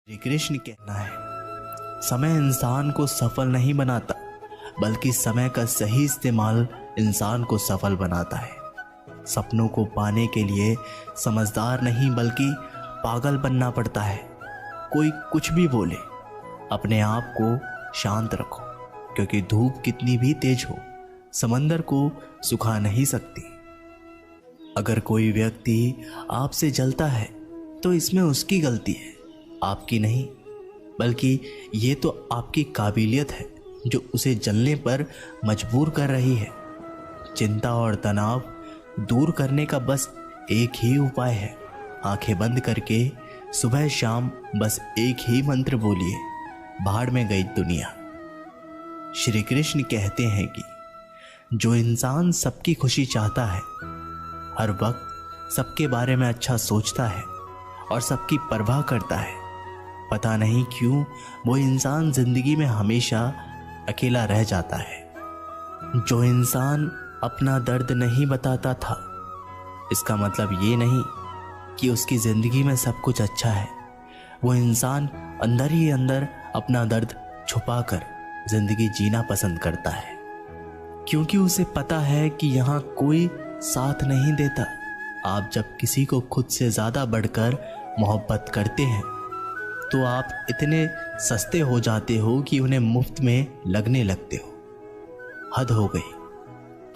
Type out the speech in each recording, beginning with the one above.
श्री कृष्ण कहना है, समय इंसान को सफल नहीं बनाता, बल्कि समय का सही इस्तेमाल इंसान को सफल बनाता है। सपनों को पाने के लिए समझदार नहीं बल्कि पागल बनना पड़ता है। कोई कुछ भी बोले, अपने आप को शांत रखो, क्योंकि धूप कितनी भी तेज हो समंदर को सुखा नहीं सकती। अगर कोई व्यक्ति आपसे जलता है तो इसमें उसकी गलती है, आपकी नहीं। बल्कि ये तो आपकी काबिलियत है जो उसे जलने पर मजबूर कर रही है। चिंता और तनाव दूर करने का बस एक ही उपाय है। आंखें बंद करके सुबह शाम बस एक ही मंत्र बोलिए, भाड़ में गई दुनिया। श्री कृष्ण कहते हैं कि जो इंसान सबकी खुशी चाहता है, हर वक्त सबके बारे में अच्छा सोचता है और सबकी परवाह करता है, पता नहीं क्यों वो इंसान जिंदगी में हमेशा अकेला रह जाता है। जो इंसान अपना दर्द नहीं बताता था, इसका मतलब ये नहीं कि उसकी जिंदगी में सब कुछ अच्छा है। वो इंसान अंदर ही अंदर अपना दर्द छुपाकर जिंदगी जीना पसंद करता है, क्योंकि उसे पता है कि यहाँ कोई साथ नहीं देता। आप जब किसी को खुद से ज्यादा बढ़कर मोहब्बत करते हैं तो आप इतने सस्ते हो जाते हो कि उन्हें मुफ्त में लगने लगते हो। हद हो गई।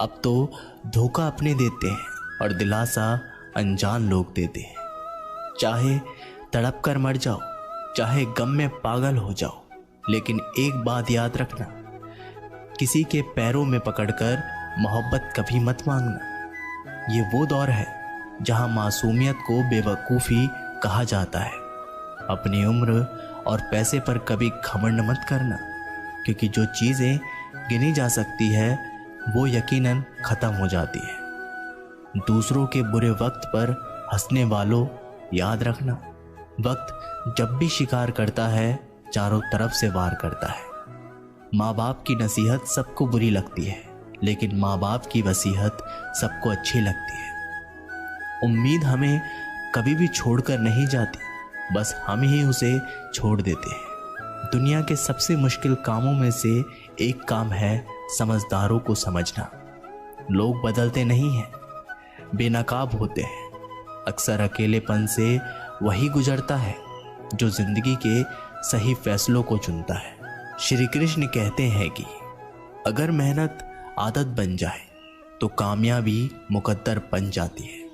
अब तो धोखा अपने देते हैं और दिलासा अनजान लोग देते हैं। चाहे तड़प कर मर जाओ, चाहे गम में पागल हो जाओ, लेकिन एक बात याद रखना, किसी के पैरों में पकड़कर मोहब्बत कभी मत मांगना। ये वो दौर है जहां मासूमियत को बेवकूफ़ी कहा जाता है। अपनी उम्र और पैसे पर कभी घमंड मत करना, क्योंकि जो चीज़ें गिनी जा सकती है वो यकीनन ख़त्म हो जाती है। दूसरों के बुरे वक्त पर हंसने वालों, याद रखना, वक्त जब भी शिकार करता है चारों तरफ से वार करता है। माँ बाप की नसीहत सबको बुरी लगती है, लेकिन माँ बाप की वसीहत सबको अच्छी लगती है। उम्मीद हमें कभी भी छोड़कर नहीं जाती, बस हम ही उसे छोड़ देते हैं। दुनिया के सबसे मुश्किल कामों में से एक काम है समझदारों को समझना। लोग बदलते नहीं हैं, बेनकाब होते हैं। अक्सर अकेलेपन से वही गुजरता है जो जिंदगी के सही फैसलों को चुनता है। श्री कृष्ण कहते हैं कि अगर मेहनत आदत बन जाए तो कामयाबी मुकद्दर बन जाती है।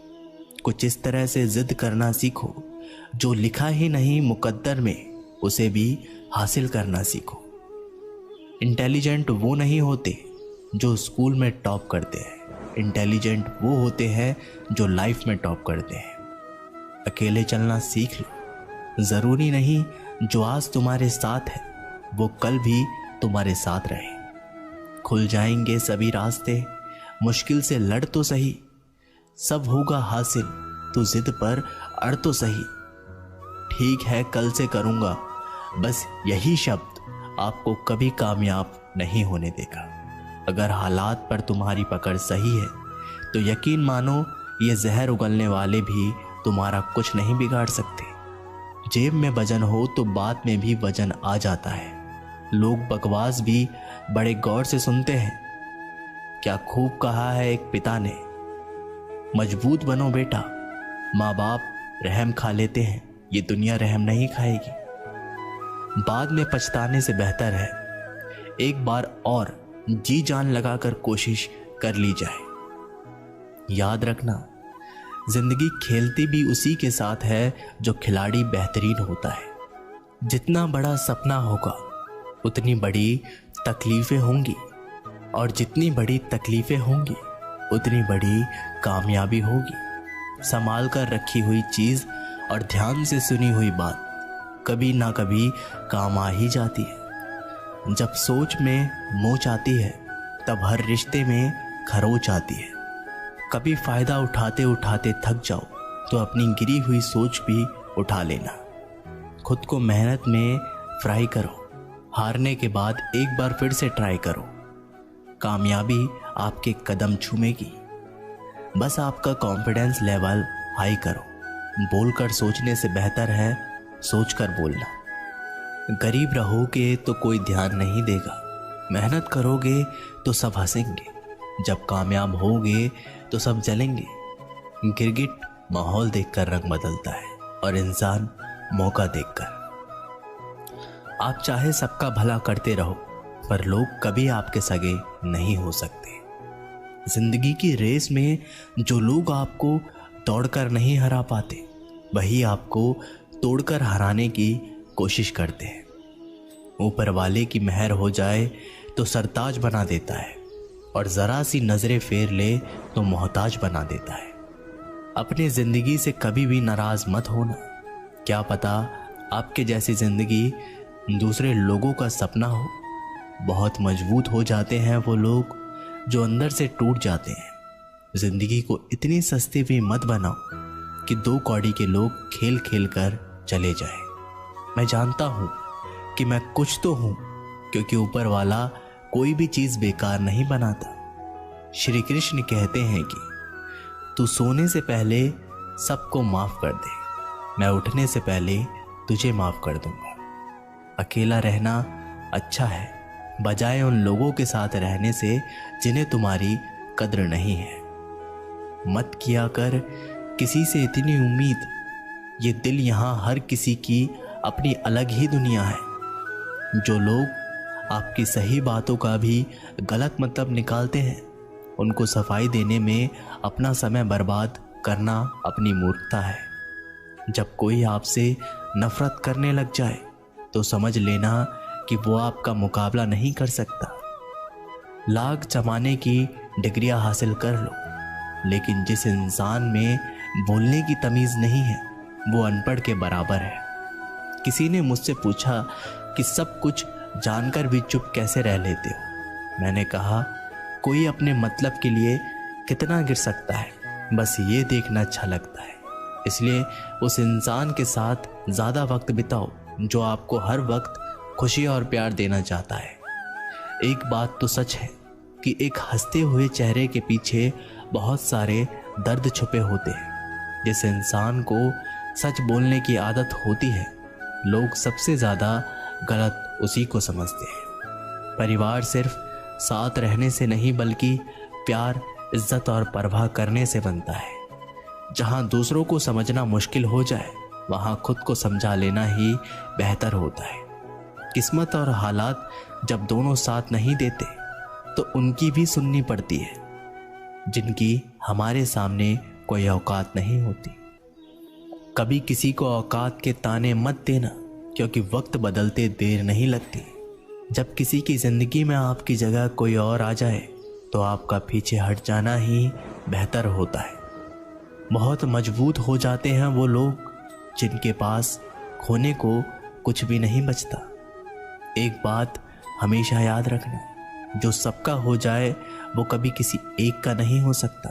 कुछ इस तरह से जिद करना सीखो, जो लिखा ही नहीं मुकद्दर में उसे भी हासिल करना सीखो। इंटेलिजेंट वो नहीं होते जो स्कूल में टॉप करते हैं, इंटेलिजेंट वो होते हैं जो लाइफ में टॉप करते हैं। अकेले चलना सीख लो। ज़रूरी नहीं जो आज तुम्हारे साथ है वो कल भी तुम्हारे साथ रहे। खुल जाएंगे सभी रास्ते, मुश्किल से लड़ तो सही, सब होगा हासिल, तो जिद पर अड़ तो सही। ठीक है कल से करूँगा, बस यही शब्द आपको कभी कामयाब नहीं होने देगा। अगर हालात पर तुम्हारी पकड़ सही है तो यकीन मानो ये जहर उगलने वाले भी तुम्हारा कुछ नहीं बिगाड़ सकते। जेब में वजन हो तो बात में भी वजन आ जाता है। लोग बकवास भी बड़े गौर से सुनते हैं। क्या खूब कहा है एक पिता ने, मजबूत बनो बेटा, माँ बाप रहम खा लेते हैं, ये दुनिया रहम नहीं खाएगी। बाद में पछताने से बेहतर है एक बार और जी जान लगाकर कोशिश कर ली जाए। याद रखना, जिंदगी खेलती भी उसी के साथ है जो खिलाड़ी बेहतरीन होता है। जितना बड़ा सपना होगा उतनी बड़ी तकलीफें होंगी, और जितनी बड़ी तकलीफें होंगी उतनी बड़ी कामयाबी होगी। संभाल कर रखी हुई चीज़ और ध्यान से सुनी हुई बात कभी ना कभी काम आ ही जाती है। जब सोच में मोच आती है तब हर रिश्ते में खरोच आती है। कभी फ़ायदा उठाते उठाते थक जाओ तो अपनी गिरी हुई सोच भी उठा लेना। खुद को मेहनत में फ्राई करो, हारने के बाद एक बार फिर से ट्राई करो। कामयाबी आपके कदम चूमेगी, बस आपका कॉन्फिडेंस लेवल हाई करो। बोलकर सोचने से बेहतर है सोचकर बोलना। गरीब रहोगे तो कोई ध्यान नहीं देगा, मेहनत करोगे तो सब हंसेंगे, जब कामयाब होगे तो सब जलेंगे। गिरगिट माहौल देखकर रंग बदलता है और इंसान मौका देखकर। आप चाहे सबका भला करते रहो, पर लोग कभी आपके सगे नहीं हो सकते। जिंदगी की रेस में जो लोग आपको दौड़कर नहीं हरा पाते, वही आपको तोड़कर हराने की कोशिश करते हैं। ऊपर वाले की मेहर हो जाए तो सरताज बना देता है, और जरा सी नजरें फेर ले तो मोहताज बना देता है। अपनी जिंदगी से कभी भी नाराज मत होना। क्या पता आपके जैसी जिंदगी दूसरे लोगों का सपना हो। बहुत मजबूत हो जाते हैं वो लोग जो अंदर से टूट जाते हैं। जिंदगी को इतनी सस्ती भी मत बनाओ कि दो कौड़ी के लोग खेल खेल कर चले जाए। मैं जानता हूं कि मैं कुछ तो हूं, क्योंकि ऊपर वाला कोई भी चीज बेकार नहीं बनाता। श्री कृष्ण कहते हैं कि तू सोने से पहले सबको माफ कर दे, मैं उठने से पहले तुझे माफ कर दूंगा। अकेला रहना अच्छा है, बजाय उन लोगों के साथ रहने से जिन्हें तुम्हारी कद्र नहीं है। मत किया कर किसी से इतनी उम्मीद, ये दिल यहाँ हर किसी की अपनी अलग ही दुनिया है। जो लोग आपकी सही बातों का भी गलत मतलब निकालते हैं, उनको सफाई देने में अपना समय बर्बाद करना अपनी मूर्खता है। जब कोई आपसे नफरत करने लग जाए तो समझ लेना कि वो आपका मुकाबला नहीं कर सकता। लाख जमाने की डिग्रियां हासिल कर लो, लेकिन जिस इंसान में बोलने की तमीज नहीं है वो अनपढ़ के बराबर है। किसी ने मुझसे पूछा कि सब कुछ जानकर भी चुप कैसे रह लेते हो। मैंने कहा, कोई अपने मतलब के लिए कितना गिर सकता है, बस ये देखना अच्छा लगता है। इसलिए उस इंसान के साथ ज़्यादा वक्त बिताओ जो आपको हर वक्त खुशी और प्यार देना चाहता है। एक बात तो सच है कि एक हंसते हुए चेहरे के पीछे बहुत सारे दर्द छुपे होते हैं। जिस इंसान को सच बोलने की आदत होती है, लोग सबसे ज़्यादा गलत उसी को समझते हैं। परिवार सिर्फ साथ रहने से नहीं, बल्कि प्यार, इज्जत और परवाह करने से बनता है। जहाँ दूसरों को समझना मुश्किल हो जाए, वहाँ खुद को समझा लेना ही बेहतर होता है। किस्मत और हालात जब दोनों साथ नहीं देते तो उनकी भी सुननी पड़ती है, जिनकी हमारे सामने कोई औकात नहीं होती। कभी किसी को औकात के ताने मत देना, क्योंकि वक्त बदलते देर नहीं लगती। जब किसी की जिंदगी में आपकी जगह कोई और आ जाए तो आपका पीछे हट जाना ही बेहतर होता है। बहुत मजबूत हो जाते हैं वो लोग जिनके पास खोने को कुछ भी नहीं बचता। एक बात हमेशा याद रखना, जो सबका हो जाए वो कभी किसी एक का नहीं हो सकता।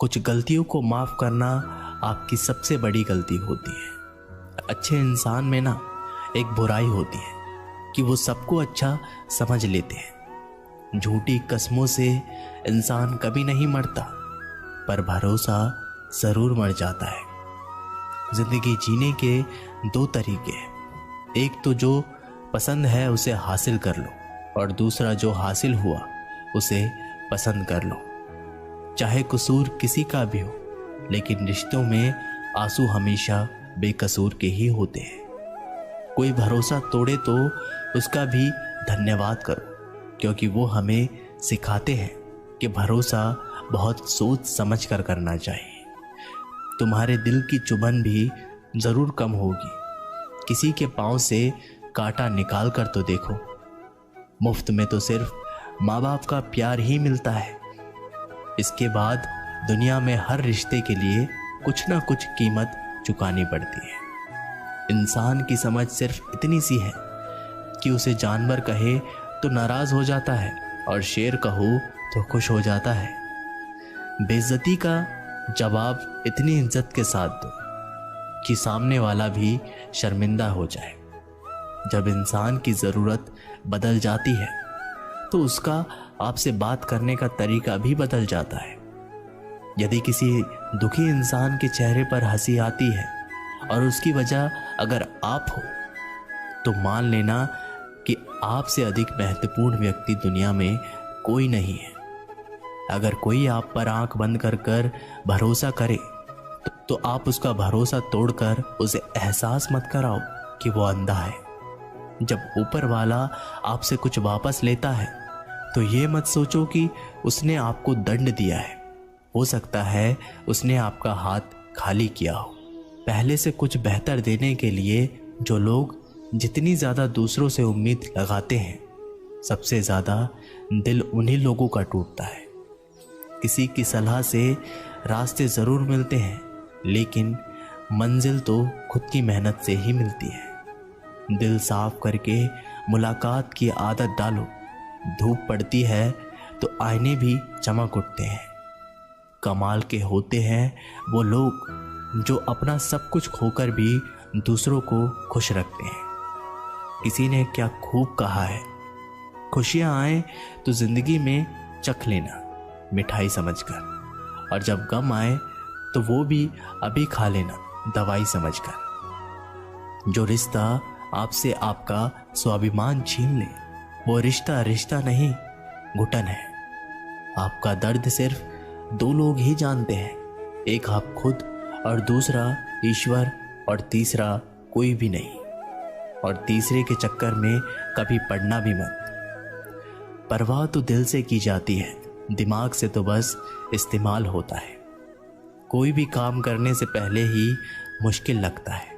कुछ गलतियों को माफ करना आपकी सबसे बड़ी गलती होती है। अच्छे इंसान में ना एक बुराई होती है कि वो सबको अच्छा समझ लेते हैं। झूठी कसमों से इंसान कभी नहीं मरता, पर भरोसा जरूर मर जाता है। जिंदगी जीने के दो तरीके हैं, एक तो जो पसंद है उसे हासिल कर लो, और दूसरा जो हासिल हुआ उसे पसंद कर लो। चाहे कसूर किसी का भी हो, लेकिन रिश्तों में आंसू हमेशा बेकसूर के ही होते हैं। कोई भरोसा तोड़े तो उसका भी धन्यवाद करो, क्योंकि वो हमें सिखाते हैं कि भरोसा बहुत सोच समझ कर करना चाहिए। तुम्हारे दिल की चुभन भी जरूर कम होगी। किसी के पांव से कांटा निकाल कर तो देखो। मुफ्त में तो सिर्फ माँ बाप का प्यार ही मिलता है। इसके बाद दुनिया में हर रिश्ते के लिए कुछ ना कुछ कीमत चुकानी पड़ती है। इंसान की समझ सिर्फ इतनी सी है कि उसे जानवर कहे तो नाराज हो जाता है, और शेर कहो तो खुश हो जाता है। बेइज्जती का जवाब इतनी इज्जत के साथ दो कि सामने वाला भी शर्मिंदा हो जाए। जब इंसान की ज़रूरत बदल जाती है तो उसका आपसे बात करने का तरीका भी बदल जाता है। यदि किसी दुखी इंसान के चेहरे पर हंसी आती है और उसकी वजह अगर आप हो, तो मान लेना कि आपसे अधिक महत्वपूर्ण व्यक्ति दुनिया में कोई नहीं है। अगर कोई आप पर आंख बंद कर कर भरोसा करे तो आप उसका भरोसा तोड़कर उसे एहसास मत कराओ कि वो अंधा है। जब ऊपर वाला आपसे कुछ वापस लेता है तो ये मत सोचो कि उसने आपको दंड दिया है। हो सकता है उसने आपका हाथ खाली किया हो। पहले से कुछ बेहतर देने के लिए जो लोग जितनी ज़्यादा दूसरों से उम्मीद लगाते हैं, सबसे ज़्यादा दिल उन्हीं लोगों का टूटता है। किसी की सलाह से रास्ते ज़रूर मिलते हैं, लेकिन मंजिल तो खुद की मेहनत से ही मिलती है। दिल साफ करके मुलाकात की आदत डालो। धूप पड़ती है तो आईने भी चमक उठते हैं। कमाल के होते हैं वो लोग जो अपना सब कुछ खोकर भी दूसरों को खुश रखते हैं। किसी ने क्या खूब कहा है, खुशियां आए तो जिंदगी में चख लेना मिठाई समझकर, और जब गम आए तो वो भी अभी खा लेना दवाई समझकर। जो रिश्ता आपसे आपका स्वाभिमान छीन ले, वो रिश्ता रिश्ता नहीं, घुटन है। आपका दर्द सिर्फ दो लोग ही जानते हैं, एक आप खुद और दूसरा ईश्वर, और तीसरा कोई भी नहीं। और तीसरे के चक्कर में कभी पड़ना भी मत। परवाह तो दिल से की जाती है, दिमाग से तो बस इस्तेमाल होता है। कोई भी काम करने से पहले ही मुश्किल लगता है,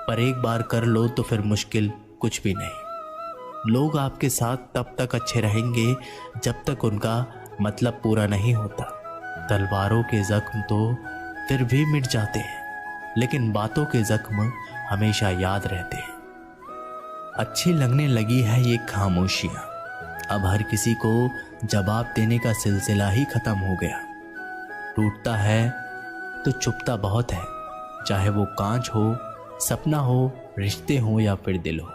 पर एक बार कर लो तो फिर मुश्किल कुछ भी नहीं। लोग आपके साथ तब तक अच्छे रहेंगे जब तक उनका मतलब पूरा नहीं होता। तलवारों के जख्म तो फिर भी मिट जाते हैं, लेकिन बातों के जख्म हमेशा याद रहते हैं। अच्छी लगने लगी है ये खामोशियाँ। अब हर किसी को जवाब देने का सिलसिला ही खत्म हो गया। टूटता है तो चुपता बहुत है, चाहे वो कांच हो, सपना हो, रिश्ते हो या फिर दिल हो।